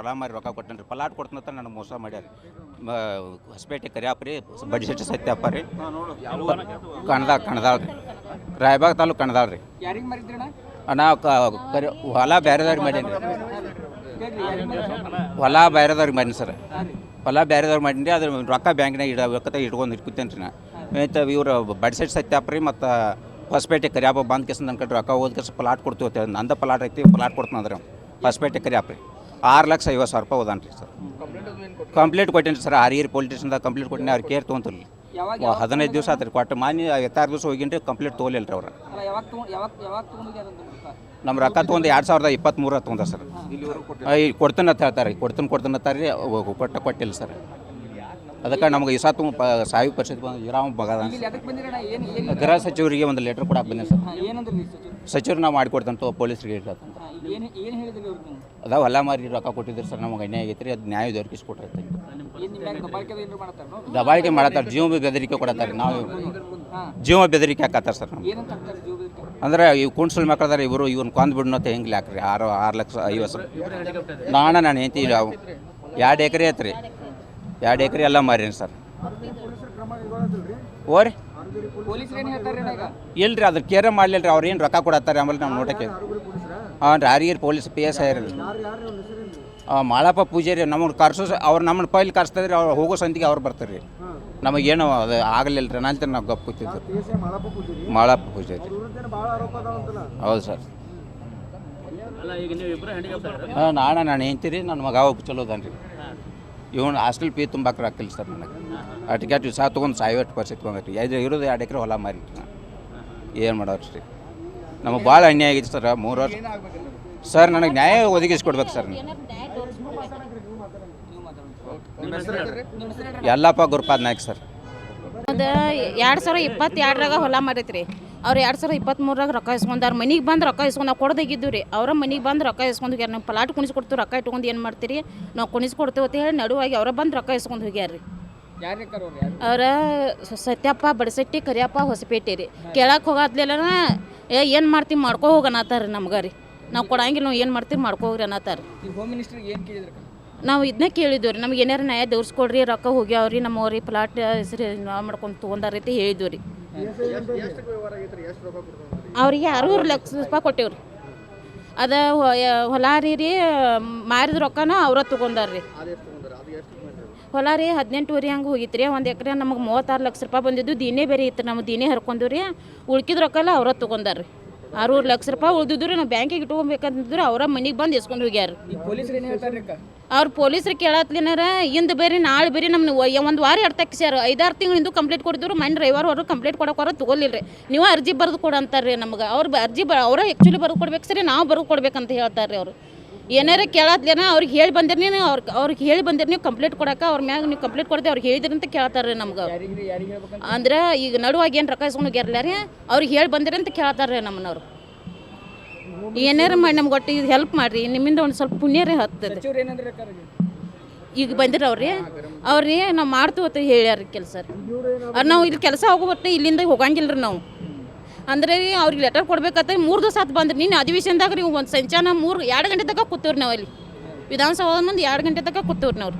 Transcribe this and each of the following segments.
ಹೊಲ ಮಾರಿ ರೊಕ್ಕ ಕೊಟ್ಟೇನ್ರಿ ಪಲಾಟ್ ಕೊಡ್ತಂತ ನನಗೆ ಮೋಸ ಮಾಡ್ಯಾರ ಹೊಸಪೇಟೆ ಕರಿಯಾಪ್ರಿ ಬಡ್ಡಿಶೆಟ್ಟಿ ಸತ್ಯಪ್ಪ ರೀ ಕಣದಾಳ ರೀ ರಾಯಬಾಗ್ ತಾಲೂಕು ಕಣದಾಳ ರೀ ನಾವು ಹೊಲ ಬೇರೆದವ್ರಿಗೆ ಮಾಡೀನಿ ಹೊಲ ಬೇರೆದವ್ರಿಗೆ ಮಾಡೀನಿ ಸರ್ ಹೊಲ ಬೇರೆದವ್ರಿಗೆ ಮಾಡೀನಿ ರೀ ಅದ್ರ ರೊಕ್ಕ ಬ್ಯಾಂಕ್ನಾಗ ಇಟ್ಕೊಂಡು ಇಟ್ಕೊತೇನೆ ರೀ ನಾ ಇವ್ರು ಬಡ್ಡಿಶೆಟ್ಟಿ ಸತ್ಯಪ್ಪ ರೀ ಮತ್ತು ಹೊಸಪೇಟೆ ಕರಿಯಾಪ ಬಂದ್ ಕೇಸ ನನ್ನ ಕಡೆ ರೊಕ್ಕ ಹೋದ ಕೇಸ ಪ್ಲಾಟ್ ಕೊಡ್ತೀವಿ ನಂದು ಪ್ಲಾಟ್ ಐತಿ ಪ್ಲಾಟ್ ಕೊಡ್ತಾನಂದ್ರೆ ಹೊಸಪೇಟೆ ಕರಿಯಾಪ ರೀ 6,50,000 ಹೋದಾನ ರೀ ಸರ್ ಕಂಪ್ಲೇಂಟ್ ಕೊಟ್ಟೇನಿ ಸರ್ ಆರ್ಗೇರಿ ಪೊಲೀಸ್ ಸ್ಟೇಷನ್ದಾಗ ಕಂಪ್ಲೇಂಟ್ ಕೊಟ್ಟಿನಿ ಅವ್ರು ಕೇರ್ ತೊಗೊಂತಿಲ್ಲ 15 ದಿವಸ ಆತ್ರಿ ಕೊಟ್ಟು ಮಾನ್ಯ 26 ದಿವಸ ಹೋಗಿನ್ರಿ ಕಂಪ್ಲೇಂಟ್ ತೊಗೊಲಿಲ್ಲ ರೀ ಅವ್ರು ನಮ್ಮ ರೊಕ್ಕ ತೊಗೊಂಡು 2023 ತೊಗೊಂಡ ಸರ್ ಕೊಡ್ತಾನೆ ಅಂತ ಹೇಳ್ತಾರೆ ಕೊಡ್ತಾನೆ ಅಂತಾರೆ ರೀ ಕೊಟ್ಟಿಲ್ಲ ಸರ್ ಅದಕ್ಕೆ ನಮ್ಗೆ ಇಸ ಸಾವಿ ಪರಿಸ್ಥಿತಿ ಬಂದು ಇರಾಮ ಬಗದ ಗೃಹ ಸಚಿವರಿಗೆ ಒಂದು ಲೆಟ್ರ್ ಕೊಡಕ್ಕೆ ಬಂದೆ ಸರ್ ಸಚಿವರು ನಾವು ಮಾಡಿಕೊಡ್ತಂತ ಪೊಲೀಸರಿಗೆ ಹೇಳ್ತಂತ ಅದ ಹೊಲ ಮಾರಿ ರೊಕ್ಕ ಕೊಟ್ಟಿದ್ರು ಸರ್ ನಮಗೆ ಅನ್ಯಾಯ ಆಗೈತೆ ರೀ ಅದು ನ್ಯಾಯ ದೊರಕಿಸ್ಕೊಟ್ಟಿರ್ತೀವಿ ದಬಾಳಿಕೆ ಮಾಡತ್ತಾರೆ ಜೀವ ಬೆದರಿಕೆ ಕೊಡತ್ತಾರೆ ನಾವು ಜೀವ ಬೆದರಿಕೆ ಹಾಕತ್ತಾರೆ ಸರ್ ನಮ್ಗೆ ಅಂದ್ರೆ ಇವು ಕುಣ್ಸಲ್ ಮಕ್ಕಳದಾರೆ ಇವರು ಇವ್ನ ಕೊಂದು ಬಿಡ್ನತ್ತೆ ಹೆಂಗೆ ಹಾಕ್ರಿ 6,50,000 ನಾನು ಹೆಂಡ್ತಿ 2 ಎಕರೆ ಐತ್ರಿ 2 ಎಕರೆ ಎಲ್ಲ ಮಾರೀನಿ ಸರ್ ಓರಿ ಇಲ್ರಿ ಅದ್ರ ಕೇರೆ ಮಾಡಲಿಲ್ಲ ರೀ ಅವ್ರು ಏನು ರೊಕ್ಕ ಕೊಡತ್ತಾರೆ ಆಮೇಲೆ ನಾವು ನೋಟಕ್ಕೆ ಹಾಂ ರೀ ಆರ್ಗೇರಿ ಪೊಲೀಸ್ PS ಆಯ್ರಿ ಮಾಳಪ್ಪ ಪೂಜಾರಿ ನಮಗೆ ಕರ್ಸೋ ಅವ್ರು ನಮ್ಮನ್ನು ಪೈಲಿ ಕರ್ಸ್ತಾರ್ರಿ ಅವ್ರು ಹೋಗೋ ಸಂತಿಗೆ ಅವ್ರು ಬರ್ತಾರೆ ರೀ ನಮಗೇನು ಅದು ಆಗಲಿಲ್ಲ ರೀ ನಂತರ ನಾವು ಗಪ್ ಕೂತಿದ್ದು ಮಾಳಪ್ಪ ಪೂಜಾರಿ ಹೌದು ಸರ್ ಹಾಂ ನಾನು ಹೆಂಡ್ತೀರಿ ನನ್ನ ಮಗ ಹೋಗಿ ಚಲೋ ಅದಾನ ರೀ ಇವನು ಹಾಸ್ಟೆಲ್ ಫೀ ತುಂಬಾಕ್ರೆ ಹಾಕಿಲ್ಲ ಸರ್ ನನಗೆ ಟಿಕೆಟ್ ಸಹ ತೊಗೊಂಡು 50% ತೊಗೊಂಡ್ರಿ ಇರೋದು 2 ಎಕರೆ ಹೊಲ ಮಾರಿ ಏನು ಮಾಡೋರು ರೀ ನಮಗೆ ಭಾಳ ಅನ್ಯಾಯ ಆಗೈತೆ ಸರ್ 3 ವರ್ಷ ಸರ್ ನನಗೆ ನ್ಯಾಯ ಒದಗಿಸ್ಕೊಡ್ಬೇಕು ಸರ್ ಯಲ್ಲಪ್ಪ ಗುರುಪಾದ್ ನಾಯ್ಕ ಸರ್ ಅದು 2022ರಾಗ ಹೊಲ ಮಾರೈತ್ರಿ ಅವ್ರು 2023ರಾಗ ರೊಕ್ಕ ಇಸ್ಕೊಂಡಾರ ಮನೆಗೆ ಬಂದು ರೊಕ್ಕ ಇಸ್ಕೊಂಡು ಕೊಡ್ದಾಗಿದ್ದು ರೀ ಅವ್ರ ಮನೆಗೆ ಬಂದು ರೊಕ್ಕ ಇಸ್ಕೊಂಡು ಹೋಗ್ಯಾರ ನಾವು ಪ್ಲಾಟ್ ಕುಣಿಸ್ಕೊಡ್ತೀವಿ ರೊಕ್ಕ ಇಟ್ಕೊಂಡು ಏನು ಮಾಡ್ತೀರಿ ನಾವು ಕುಣಿಸ್ಕೊಡ್ತೀವಿ ಅಂತ ಹೇಳಿ ನಡುವಾಗಿ ಅವರ ಬಂದು ರೊಕ್ಕ ಇಸ್ಕೊಂಡು ಹೋಗ್ಯಾರ ರೀ ಅವ್ರ ಸತ್ಯಪ್ಪ ಬಡಸೆಟ್ಟಿ ಕರಿಯಪ್ಪ ಹೊಸಪೇಟೆ ರೀ ಕೇಳಕ್ಕೆ ಹೋಗತ್ಲಿಲ್ಲ ಏನು ಮಾಡ್ತೀವಿ ಮಾಡ್ಕೊ ಹೋಗನತ್ತಾರ ರೀ ನಮ್ಗೆ ರೀ ನಾವು ಕೊಡಂಗಿಲ್ಲ ನಾವು ಏನು ಮಾಡ್ತೀವಿ ಮಾಡ್ಕೊ ಹೋಗ್ರಿ ಅನ್ನತ್ತಾರ ನಾವು ಇದನ್ನೇ ಕೇಳಿದ್ವಿ ರೀ ನಮ್ಗೆ ಏನಾರು ನ್ಯಾಯ ದೌರ್ಸ್ಕೊಡ್ರಿ ರೊಕ್ಕ ಹೋಗ್ಯಾವ್ರಿ ನಮ್ಮವ್ರಿ ಪ್ಲಾಟ್ ಹೆಸರು ನಾವು ಮಾಡ್ಕೊಂಡು ತೊಗೊಂಡಾರೈತಿ ಹೇಳಿದ್ವಿ ರೀ ಅವ್ರಿಗೆ 6 ಲಕ್ಷ ರೂಪಾಯಿ ಕೊಟ್ಟೇವ್ರಿ ಅದ ಹೊಲ ರೀ ಮಾರಿದ ರೊಕ್ಕನ ಅವ್ರ ತೊಗೊಂಡಾರ್ರಿ ಹೊಲ ರೀ 18 ಹಂಗೆ ಹೋಗಿತ್ತು ರೀ 1 ಎಕರೆ ನಮಗೆ 36 ಲಕ್ಷ ರೂಪಾಯಿ ಬಂದಿದ್ದು ದೀನೇ ಬೇರೆ ಇತ್ತು ನಮ್ಮ ದೀನೇ ಹರ್ಕೊಂಡ್ವಿ ರೀ ಉಳ್ಕಿದ ರೊಕ್ಕ ಎಲ್ಲ ಅವ್ರ ತೊಗೊಂಡಾರ್ರಿ 6 ಲಕ್ಷ ರೂಪಾಯಿ ಉಳಿದಿದ್ರು ನಾವು ಬ್ಯಾಂಕಿಗೆ ಇಟ್ಕೊಬೇಕಂತಿದ್ರು ಅವರ ಮನೆಗೆ ಬಂದು ಎಸ್ಕೊಂಡು ಹೋಗ್ಯಾರ ಅವ್ರು ಪೊಲೀಸ್ರು ಕೇಳತ್ಲಿನಾರ ಇಂದು ಬೇರೆ ನಾಳೆ ಬೇರೆ ನಮ್ಗೆ 1 ವಾರ ಎಡ್ತಕ್ಸ್ಯಾರ 5-6 ತಿಂಗಳಿಂದ ಕಂಪ್ಲೇಂಟ್ ಕೊಡಿದ್ರು ಮನೆ ರವಿವಾರ ಕಂಪ್ಲೇಂಟ್ ಕೊಡೋಕೆ ತೊಗೊಲಿಲ್ಲ ರೀ ನೀವು ಅರ್ಜಿ ಬರೆದು ಕೊಡಂತಾರೆ ರೀ ನಮ್ಗೆ ಅವ್ರು ಅರ್ಜಿ ಅವರೇ ಆ್ಯಕ್ಚುಲಿ ಬರೆದು ಕೊಡ್ಬೇಕು ಸರಿ ನಾವು ಬರೆದು ಕೊಡ್ಬೇಕಂತ ಹೇಳ್ತಾರೆ ರೀ ಅವರು ಏನಾರ ಕೇಳತ್ಲೇನ ಅವ್ರಿಗೆ ಹೇಳಿ ಬಂದಿರಿ ಅವ್ರಿಗೆ ಹೇಳಿ ಬಂದಿರಿ ನೀವು ಕಂಪ್ಲೇಂಟ್ ಕೊಡೋಕೆ ಅವ್ರ ಮ್ಯಾಗ ನೀವು ಕಂಪ್ಲೇಂಟ್ ಕೊಡ್ದೆ ಅವ್ರಿಗೆ ಹೇಳಿದ್ರಿ ಅಂತ ಕೇಳ್ತಾರೆ ರೀ ನಮ್ಗೆ ಅಂದ್ರೆ ಈಗ ನಡುವಾಗಿ ಏನು ರೊಕ್ಕ ಇಸ್ಕೊಂಡು ಹೋಗ್ಯಾರಲ್ಲ ರೀ ಅವ್ರಿಗೆ ಹೇಳಿ ಬಂದಿರಿ ಅಂತ ಕೇಳ್ತಾರೆ ರೀ ನಮ್ಮನವ್ರು ಏನಾರ ಮಾಡಿ ನಮ್ಗೆ ಒಟ್ಟು ಇದು ಹೆಲ್ಪ್ ಮಾಡಿರಿ ನಿಮ್ಮಿಂದ ಒಂದು ಸ್ವಲ್ಪ ಪುಣ್ಯ ರೀ ಹತ್ತದ ಈಗ ಬಂದಿರವ್ರಿ ಅವ್ರಿ ನಾವು ಮಾಡ್ತೀವಿ ಅಂತ ಹೇಳ್ಯಾರ ಕೆಲಸ ರೀ ನಾವು ಇಲ್ಲಿ ಕೆಲಸ ಹೋಗ್ಬಿಟ್ಟು ಇಲ್ಲಿಂದ ಹೋಗಂಗಿಲ್ಲ ರೀ ನಾವು ಅಂದ್ರೆ ರೀ ಅವ್ರಿಗೆ ಲೆಟರ್ ಕೊಡ್ಬೇಕಂತ 3 ದಿವಸ ಆತು ಬಂದ್ರಿ ನಿನ್ನ ಅಧಿವೇಶನದಾಗ ರೀ ಒಂದು ಸಂಚಾನ 2 ಗಂಟೆ ತನಕ ಕೂತೀವ್ರಿ ನಾವು ಅಲ್ಲಿ ವಿಧಾನಸೌಧ ಮುಂದೆ 2 ಗಂಟೆ ತನಕ ಕೂತೀವ್ರಿ ನಾವು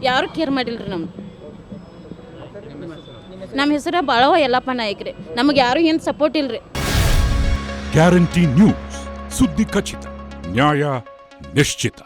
ಯಾರು ಕೇರ್ ಮಾಡಿಲ್ಲ ರೀ ನಮ್ಗೆ ನಮ್ಮ ಹೆಸರು ಬಾಳವ ಯಲ್ಲಪ್ಪ ನಾಯ್ಕ ರೀ ನಮಗೆ ಯಾರು ಏನು ಸಪೋರ್ಟ್ ಇಲ್ಲ ರೀ ಗ್ಯಾರಂಟಿ ನ್ಯೂಸ್ ಸುದ್ದಿ ಖಚಿತ ನ್ಯಾಯ ನಿಶ್ಚಿತ.